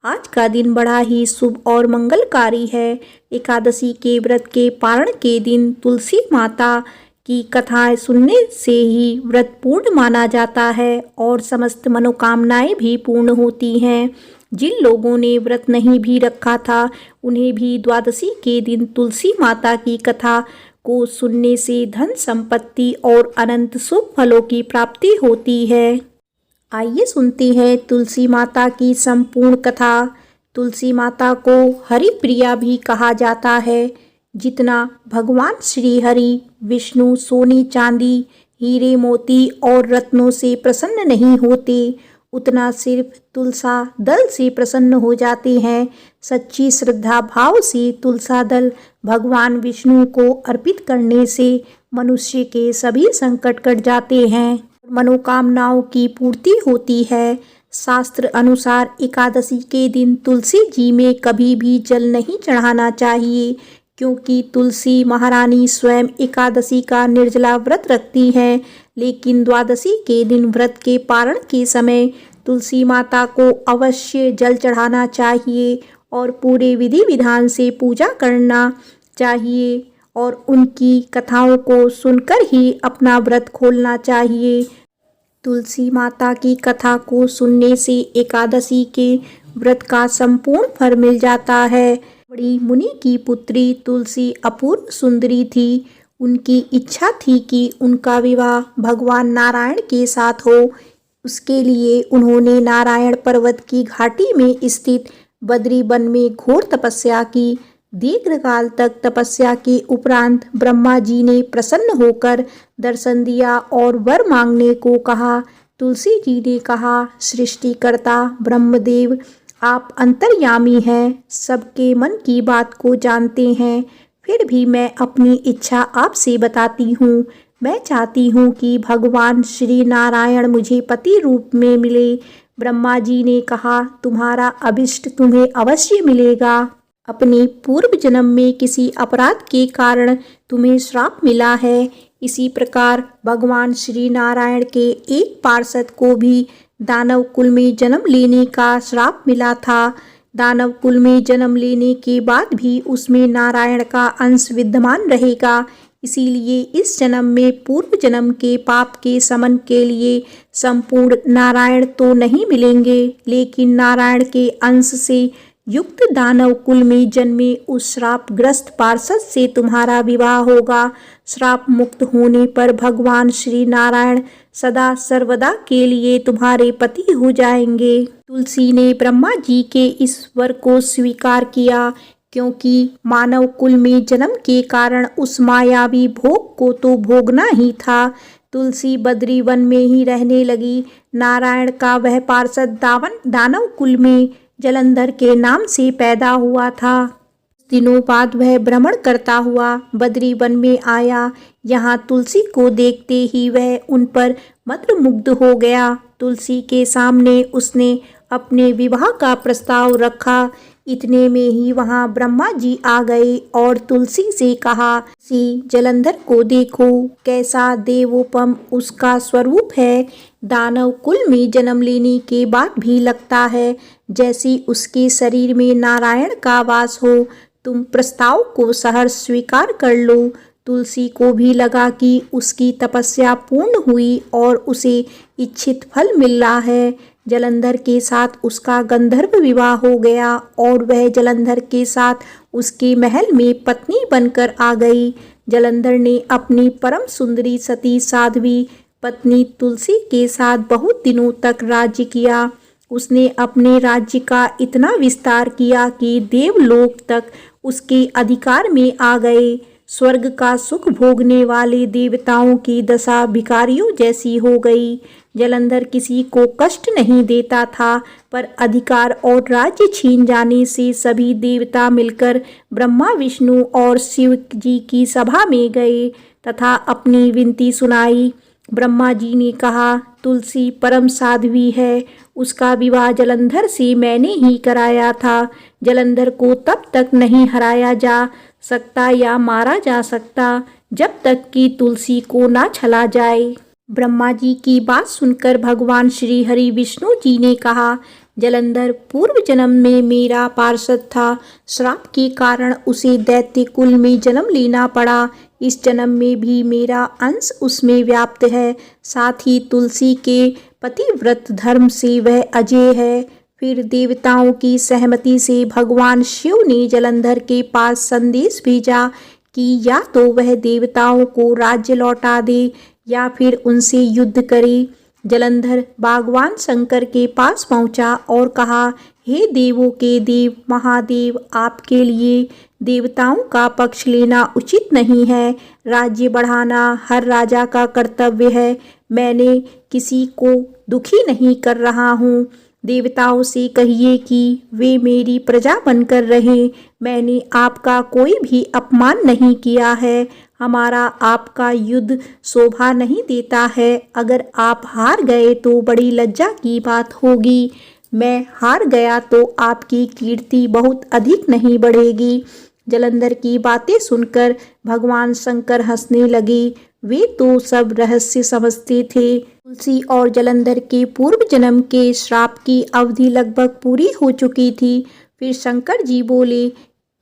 आज का दिन बड़ा ही शुभ और मंगलकारी है। एकादशी के व्रत के पारण के दिन तुलसी माता की कथाएं सुनने से ही व्रत पूर्ण माना जाता है और समस्त मनोकामनाएं भी पूर्ण होती हैं। जिन लोगों ने व्रत नहीं भी रखा था उन्हें भी द्वादशी के दिन तुलसी माता की कथा को सुनने से धन संपत्ति और अनंत शुभ फलों की प्राप्ति होती है। आइए सुनते हैं तुलसी माता की संपूर्ण कथा। तुलसी माता को हरि प्रिया भी कहा जाता है। जितना भगवान श्री हरि विष्णु सोने चांदी हीरे मोती और रत्नों से प्रसन्न नहीं होते, उतना सिर्फ तुलसा दल से प्रसन्न हो जाते हैं। सच्ची श्रद्धा भाव से तुलसा दल भगवान विष्णु को अर्पित करने से मनुष्य के सभी संकट कट जाते हैं, मनोकामनाओं की पूर्ति होती है। शास्त्र अनुसार एकादशी के दिन तुलसी जी में कभी भी जल नहीं चढ़ाना चाहिए, क्योंकि तुलसी महारानी स्वयं एकादशी का निर्जला व्रत रखती हैं। लेकिन द्वादशी के दिन व्रत के पारण के समय तुलसी माता को अवश्य जल चढ़ाना चाहिए और पूरे विधि विधान से पूजा करना चाहिए और उनकी कथाओं को सुनकर ही अपना व्रत खोलना चाहिए। तुलसी माता की कथा को सुनने से एकादशी के व्रत का संपूर्ण फल मिल जाता है। बड़ी मुनि की पुत्री तुलसी अपूर्व सुंदरी थी। उनकी इच्छा थी कि उनका विवाह भगवान नारायण के साथ हो। उसके लिए उन्होंने नारायण पर्वत की घाटी में स्थित बद्री वन में घोर तपस्या की। दीर्घकाल तक तपस्या के उपरांत ब्रह्मा जी ने प्रसन्न होकर दर्शन दिया और वर मांगने को कहा। तुलसी जी ने कहा, सृष्टिकर्ता ब्रह्मदेव, आप अंतर्यामी हैं, सबके मन की बात को जानते हैं। फिर भी मैं अपनी इच्छा आपसे बताती हूँ। मैं चाहती हूँ कि भगवान श्री नारायण मुझे पति रूप में मिले। ब्रह्मा जी ने कहा, तुम्हारा अभिष्ट तुम्हें अवश्य मिलेगा। अपने पूर्व जन्म में किसी अपराध के कारण तुम्हें श्राप मिला है। इसी प्रकार भगवान श्री नारायण के एक पार्षद को भी दानव कुल में जन्म लेने का श्राप मिला था। दानव कुल में जन्म लेने के बाद भी उसमें नारायण का अंश विद्यमान रहेगा। इसीलिए इस जन्म में पूर्व जन्म के पाप के शमन के लिए संपूर्ण नारायण तो नहीं मिलेंगे, लेकिन नारायण के अंश से युक्त दानव कुल में जन्मे उस श्रापग्रस्त पार्षद से तुम्हारा विवाह होगा। श्राप मुक्त होने पर भगवान श्री नारायण सदा सर्वदा के लिए तुम्हारे पति हो जाएंगे। तुलसी ने ब्रह्मा जी के इस वर को स्वीकार किया, क्योंकि मानव कुल में जन्म के कारण उस मायावी भोग को तो भोगना ही था। तुलसी बद्री वन में ही रहने लगी। नारायण का वह पार्षद दानव कुल में जलंधर के नाम से पैदा हुआ था। दिनों बाद वह भ्रमण करता हुआ बद्री वन में आया। यहाँ तुलसी को देखते ही वह उन पर मंत्रमुग्ध हो गया। तुलसी के सामने उसने अपने विवाह का प्रस्ताव रखा। इतने में ही वहाँ ब्रह्मा जी आ गए और तुलसी से कहा, सी जलंधर को देखो, कैसा देवोपम उसका स्वरूप है। दानव कुल में जन्म लेने के बाद भी लगता है जैसे उसके शरीर में नारायण का वास हो। तुम प्रस्ताव को सहर्ष स्वीकार कर लो। तुलसी को भी लगा कि उसकी तपस्या पूर्ण हुई और उसे इच्छित फल मिल रहा है। जलंधर के साथ उसका गंधर्व विवाह हो गया और वह जलंधर के साथ उसके महल में पत्नी बनकर आ गई। जलंधर ने अपनी परम सुंदरी सती साध्वी पत्नी तुलसी के साथ बहुत दिनों तक राज्य किया। उसने अपने राज्य का इतना विस्तार किया कि देवलोक तक उसके अधिकार में आ गए। स्वर्ग का सुख भोगने वाले देवताओं की दशा भिखारियों जैसी हो गई। जलंधर किसी को कष्ट नहीं देता था, पर अधिकार और राज्य छीन जाने से सभी देवता मिलकर ब्रह्मा विष्णु और शिव जी की सभा में गए तथा अपनी विनती सुनाई। ब्रह्मा जी ने कहा, तुलसी परम साध्वी है, उसका विवाह जलंधर से मैंने ही कराया था। जलंधर को तब तक नहीं हराया जा सकता या मारा जा सकता जब तक कि तुलसी को ना छला जाए। ब्रह्मा जी की बात सुनकर भगवान श्री हरि विष्णु जी ने कहा, जलंधर पूर्व जन्म में मेरा पार्षद था। श्राप के कारण उसे दैत्य कुल में जन्म लेना पड़ा। इस जन्म में भी मेरा अंश उसमें व्याप्त है। साथ ही तुलसी के पतिव्रत धर्म से वह अजय है। फिर देवताओं की सहमति से भगवान शिव ने जलंधर के पास संदेश भेजा कि या तो वह देवताओं को राज्य लौटा दे या फिर उनसे युद्ध करे। जलंधर भगवान शंकर के पास पहुंचा और कहा, हे देवों के देव महादेव, आपके लिए देवताओं का पक्ष लेना उचित नहीं है। राज्य बढ़ाना हर राजा का कर्तव्य है। मैंने किसी को दुखी नहीं कर रहा हूँ। देवताओं से कहिए कि वे मेरी प्रजा बनकर रहें। मैंने आपका कोई भी अपमान नहीं किया है। हमारा आपका युद्ध शोभा नहीं देता है। अगर आप हार गए तो बड़ी लज्जा की बात होगी। मैं हार गया तो आपकी कीर्ति बहुत अधिक नहीं बढ़ेगी। जलंधर की बातें सुनकर भगवान शंकर हंसने लगे। वे तो सब रहस्य समझते थे। तुलसी और जलंधर के पूर्व जन्म के श्राप की अवधि लगभग पूरी हो चुकी थी। फिर शंकर जी बोले,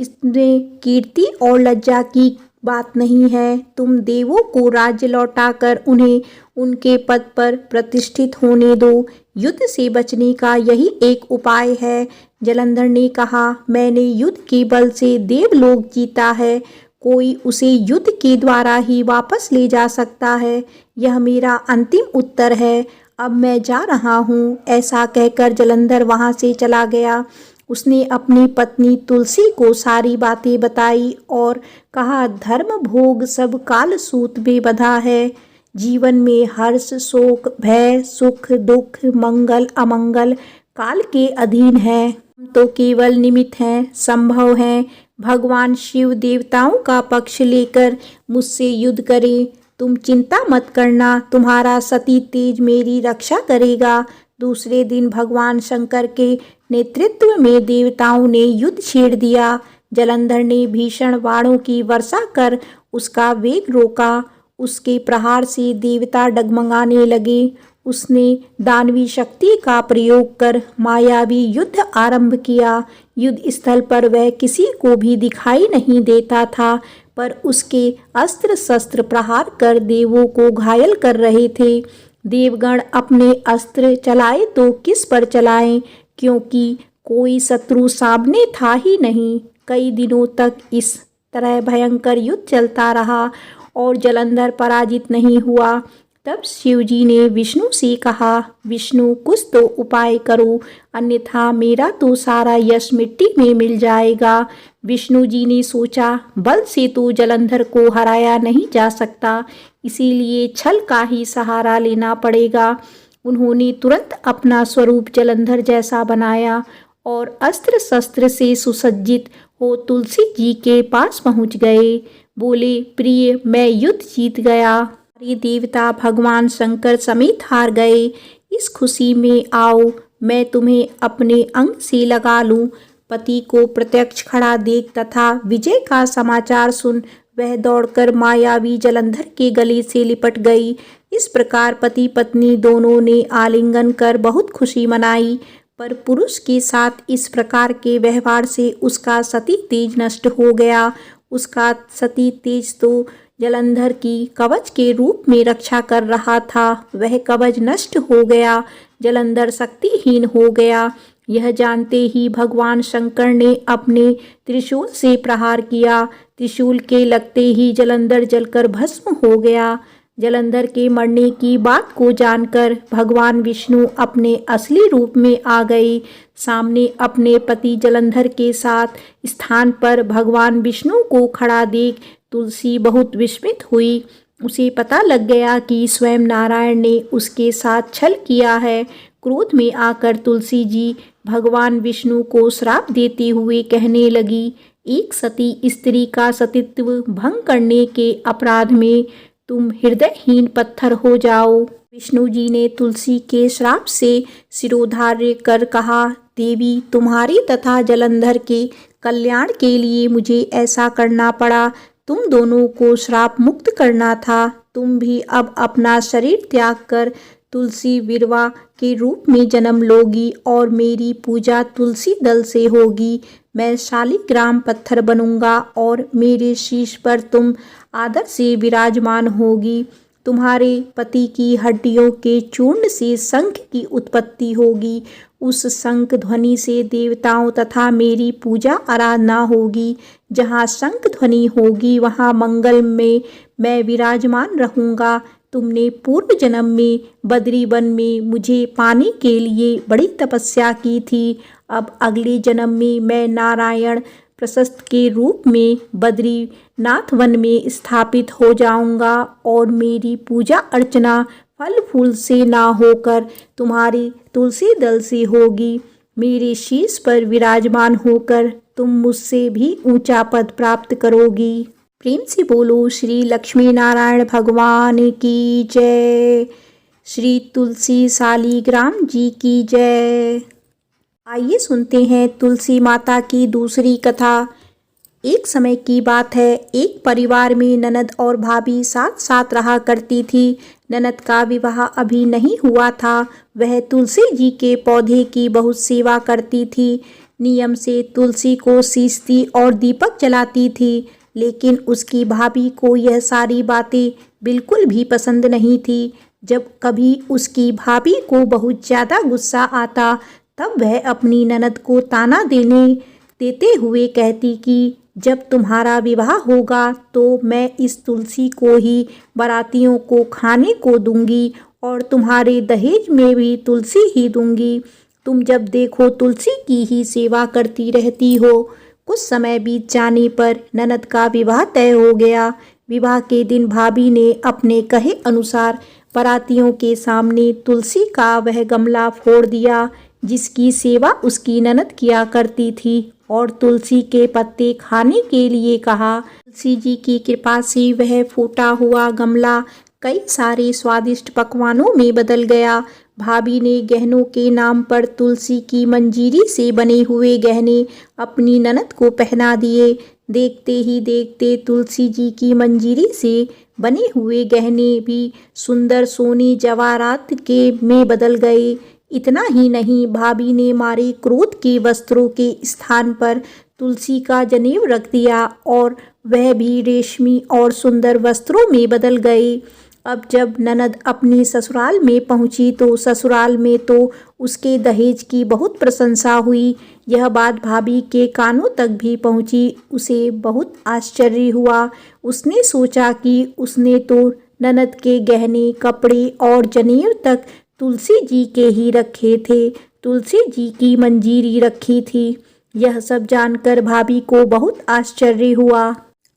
इसमें कीर्ति और लज्जा की बात नहीं है। तुम देवों को राज्य लौटाकर उन्हें उनके पद पर प्रतिष्ठित होने दो। युद्ध से बचने का यही एक उपाय है। जलंधर ने कहा, मैंने युद्ध के बल से देवलोक जीता है। कोई उसे युद्ध के द्वारा ही वापस ले जा सकता है। यह मेरा अंतिम उत्तर है। अब मैं जा रहा हूँ। ऐसा कहकर जलंधर वहाँ से चला गया। उसने अपनी पत्नी तुलसी को सारी बातें बताई और कहा, धर्म भोग सब काल सूत में बंधा है। जीवन में हर्ष, शोक, भय, सुख, दुख, मंगल, अमंगल काल के अधीन है। हम तो केवल निमित्त हैं, संभव हैं। भगवान शिव देवताओं का पक्ष लेकर मुझसे युद्ध करें। तुम चिंता मत करना, तुम्हारा सती तेज मेरी रक्षा करेगा। दूसरे दिन भगवान शंकर के नेतृत्व में देवताओं ने युद्ध छेड़ दिया। जलंधर ने भीषण बाणों की वर्षा कर उसका वेग रोका। उसके प्रहार से देवता डगमगाने लगे। उसने दानवी शक्ति का प्रयोग कर मायावी युद्ध आरंभ किया। युद्ध स्थल पर वह किसी को भी दिखाई नहीं देता था, पर उसके अस्त्र शस्त्र प्रहार कर देवों को घायल कर रहे थे। देवगण अपने अस्त्र चलाए तो किस पर चलाएं, क्योंकि कोई शत्रु सामने था ही नहीं। कई दिनों तक इस तरह भयंकर युद्ध चलता रहा और जलंधर पराजित नहीं हुआ। तब शिवजी ने विष्णु से कहा, विष्णु कुछ तो उपाय करो, अन्यथा मेरा तो सारा यश मिट्टी में मिल जाएगा। विष्णु जी ने सोचा, बल से तो जलंधर को हराया नहीं जा सकता, इसीलिए छल का ही सहारा लेना पड़ेगा। उन्होंने तुरंत अपना स्वरूप जलंधर जैसा बनाया और अस्त्र शस्त्र से सुसज्जित हो तुलसी जी के पास पहुंच गए। बोले, प्रिय, मैं युद्ध जीत गया। सारे देवता भगवान शंकर समेत हार गए। इस खुशी में आओ, मैं तुम्हें अपने अंग से लगा लूं। पति को प्रत्यक्ष खड़ा देख तथा विजय का समाचार सुन वह दौड़कर मायावी जलंधर के गले से लिपट गई। इस प्रकार पति पत्नी दोनों ने आलिंगन कर बहुत खुशी मनाई। पर पुरुष के साथ इस प्रकार के व्यवहार से उसका सती तेज नष्ट हो गया। उसका सती तेज तो जलंधर की कवच के रूप में रक्षा कर रहा था। वह कवच नष्ट हो गया। जलंधर शक्तिहीन हो गया। यह जानते ही भगवान शंकर ने अपने त्रिशूल से प्रहार किया। त्रिशूल के लगते ही जलंधर जलकर भस्म हो गया। जलंधर के मरने की बात को जानकर भगवान विष्णु अपने असली रूप में आ गए। सामने अपने पति जलंधर के साथ स्थान पर भगवान विष्णु को खड़ा देख तुलसी बहुत विस्मित हुई। उसे पता लग गया कि स्वयं नारायण ने उसके साथ छल किया है। क्रोध में आकर तुलसी जी भगवान विष्णु को श्राप देते हुए कहने लगी, एक सती स्त्री का सतीत्व भंग करने के अपराध में तुम हृदयहीन पत्थर हो जाओ। विष्णु जी ने तुलसी के श्राप से सिरोधार्य कर कहा, देवी, तुम्हारे तथा जलंधर के कल्याण के लिए मुझे ऐसा करना पड़ा। तुम दोनों को श्राप मुक्त करना था। तुम भी अब अपना शरीर त्याग कर तुलसी विरवा के रूप में जन्म लोगी और मेरी पूजा तुलसी दल से होगी। मैं शालिग्राम पत्थर बनूंगा और मेरे शीश पर तुम आदर से विराजमान होगी। तुम्हारे पति की हड्डियों के चूर्ण से शंख की उत्पत्ति होगी। उस शंख ध्वनि से देवताओं तथा मेरी पूजा आराधना होगी। जहाँ शंख ध्वनि होगी वहाँ मंगल में मैं विराजमान रहूँगा। तुमने पूर्व जन्म में बद्री वन में मुझे पाने के लिए बड़ी तपस्या की थी। अब अगले जन्म में मैं नारायण प्रशस्त के रूप में बद्रीनाथ वन में स्थापित हो जाऊंगा और मेरी पूजा अर्चना फल फूल से ना होकर तुम्हारी तुलसी दल से होगी। मेरे शीश पर विराजमान होकर तुम मुझसे भी ऊंचा पद प्राप्त करोगी। प्रेम से बोलो श्री लक्ष्मी नारायण भगवान की जय। श्री तुलसी शालिग्राम जी की जय। आइए सुनते हैं तुलसी माता की दूसरी कथा। एक समय की बात है, एक परिवार में ननद और भाभी साथ साथ रहा करती थी। ननद का विवाह अभी नहीं हुआ था। वह तुलसी जी के पौधे की बहुत सेवा करती थी। नियम से तुलसी को सींचती और दीपक जलाती थी। लेकिन उसकी भाभी को यह सारी बातें बिल्कुल भी पसंद नहीं थी। जब कभी उसकी भाभी को बहुत ज़्यादा गुस्सा आता तब वह अपनी ननद को ताना देते हुए कहती कि जब तुम्हारा विवाह होगा तो मैं इस तुलसी को ही बारातियों को खाने को दूंगी और तुम्हारे दहेज में भी तुलसी ही दूंगी। तुम जब देखो तुलसी की ही सेवा करती रहती हो। कुछ समय बीत जाने पर ननद का विवाह तय हो गया। विवाह के दिन भाभी ने अपने कहे अनुसार बारातियों के सामने तुलसी का वह गमला फोड़ दिया जिसकी सेवा उसकी ननद किया करती थी और तुलसी के पत्ते खाने के लिए कहा। तुलसी जी की कृपा से वह फूटा हुआ गमला कई सारे स्वादिष्ट पकवानों में बदल गया। भाभी ने गहनों के नाम पर तुलसी की मंजीरी से बने हुए गहने अपनी ननद को पहना दिए। देखते ही देखते तुलसी जी की मंजीरी से बने हुए गहने भी सुंदर सोने जवाहरात के में बदल गए। इतना ही नहीं, भाभी ने मारे क्रोध के वस्त्रों के स्थान पर तुलसी का जनेऊ रख दिया और वह भी रेशमी और सुंदर वस्त्रों में बदल गए। अब जब ननद अपनी ससुराल में पहुंची तो ससुराल में तो उसके दहेज की बहुत प्रशंसा हुई। यह बात भाभी के कानों तक भी पहुंची। उसे बहुत आश्चर्य हुआ। उसने सोचा कि उसने तो ननद के गहने, कपड़े और जनेऊ तक तुलसी जी के ही रखे थे, तुलसी जी की मंजीरी रखी थी। यह सब जानकर भाभी को बहुत आश्चर्य हुआ।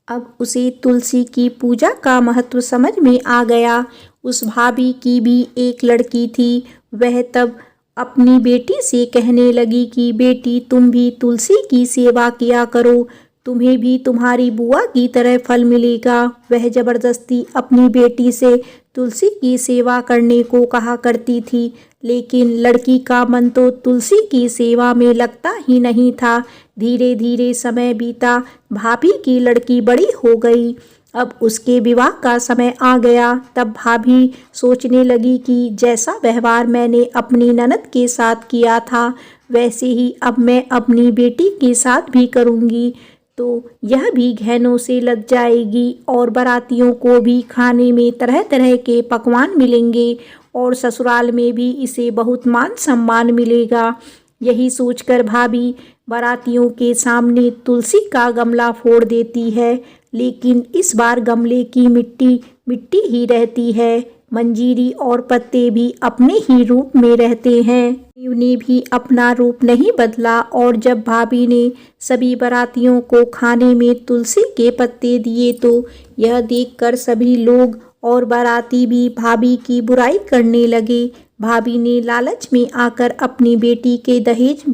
अब उसे तुलसी की पूजा का महत्व समझ में आ गया। उस भाभी की भी एक लड़की थी। वह तब अपनी बेटी से कहने लगी कि बेटी तुम भी तुलसी की सेवा किया करो, तुम्हें भी तुम्हारी बुआ की तरह फल मिलेगा। वह जबरदस्ती अपनी बेटी से तुलसी की सेवा करने को कहा करती थी, लेकिन लड़की का मन तो तुलसी की सेवा में लगता ही नहीं था। धीरे धीरे समय बीता। भाभी की लड़की बड़ी हो गई। अब उसके विवाह का समय आ गया। तब भाभी सोचने लगी कि जैसा व्यवहार मैंने अपनी ननद के साथ किया था वैसे ही अब मैं अपनी बेटी के साथ भी करूँगी, तो यह भी गहनों से लद जाएगी और बारातियों को भी खाने में तरह तरह के पकवान मिलेंगे और ससुराल में भी इसे बहुत मान सम्मान मिलेगा। यही सोचकर भाभी बारातियों के सामने तुलसी का गमला फोड़ देती है, लेकिन इस बार गमले की मिट्टी मिट्टी ही रहती है। मंजीरी और पत्ते भी अपने ही रूप में रहते हैं। उन्हें भी अपना रूप नहीं बदला और जब भाभी ने सभी बारातियों को खाने में तुलसी के पत्ते दिए तो यह देखकर सभी लोग और बाराती भी भाभी की बुराई करने लगे। भाभी ने लालच में आकर अपनी बेटी के दहेज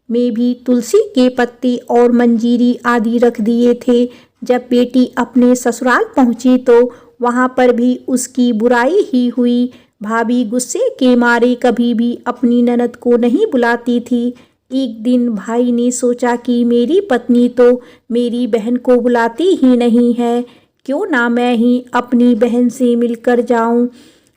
में भी तुलसी के पत्ते और मंजीरी आदि रख दिए थे। जब बेटी अपने ससुराल पहुंची तो वहां पर भी उसकी बुराई ही हुई। भाभी गुस्से के मारे कभी भी अपनी ननद को नहीं बुलाती थी। एक दिन भाई ने सोचा कि मेरी पत्नी तो मेरी बहन को बुलाती ही नहीं है, क्यों ना मैं ही अपनी बहन से मिलकर जाऊं।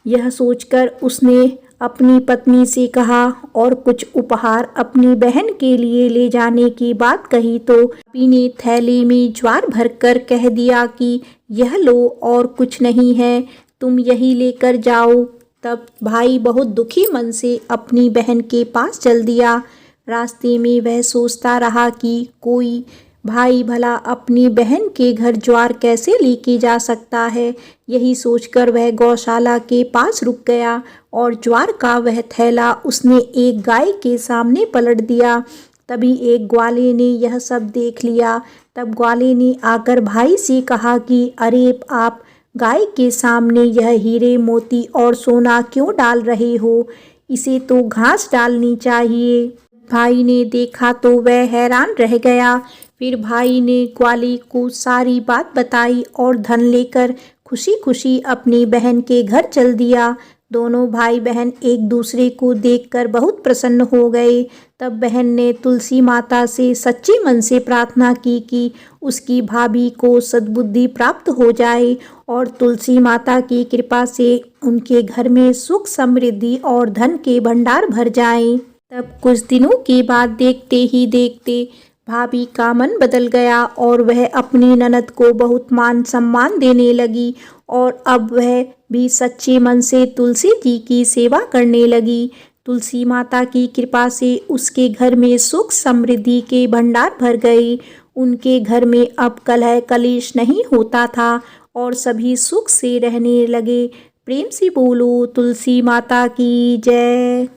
यह सोचकर उसने अपनी पत्नी से कहा और कुछ उपहार अपनी बहन के लिए ले जाने की बात कही तो भाभी ने थैले में ज्वार भरकर कह दिया कि यह लो और कुछ नहीं है, तुम यही लेकर जाओ। तब भाई बहुत दुखी मन से अपनी बहन के पास चल दिया। रास्ते में वह सोचता रहा कि कोई भाई भला अपनी बहन के घर ज्वार कैसे लेके जा सकता है। यही सोचकर वह गौशाला के पास रुक गया और ज्वार का वह थैला उसने एक गाय के सामने पलट दिया। तभी एक ग्वाले ने यह सब देख लिया। तब ग्वाले ने आकर भाई से कहा कि अरे आप गाय के सामने यह हीरे मोती और सोना क्यों डाल रहे हो, इसे तो घास डालनी चाहिए। भाई ने देखा तो वह हैरान रह गया। फिर भाई ने ग्वाले को सारी बात बताई और धन लेकर खुशी खुशी अपनी बहन के घर चल दिया। दोनों भाई बहन एक दूसरे को देखकर बहुत प्रसन्न हो गए। तब बहन ने तुलसी माता से सच्चे मन से प्रार्थना की कि उसकी भाभी को सद्बुद्धि प्राप्त हो जाए और तुलसी माता की कृपा से उनके घर में सुख समृद्धि और धन के भंडार भर जाएं। तब कुछ दिनों के बाद देखते ही देखते भाभी का मन बदल गया और वह अपनी ननद को बहुत मान सम्मान देने लगी और अब वह भी सच्चे मन से तुलसी जी की सेवा करने लगी। तुलसी माता की कृपा से उसके घर में सुख समृद्धि के भंडार भर गए। उनके घर में अब कलह कलेश नहीं होता था और सभी सुख से रहने लगे। प्रेम से बोलो तुलसी माता की जय।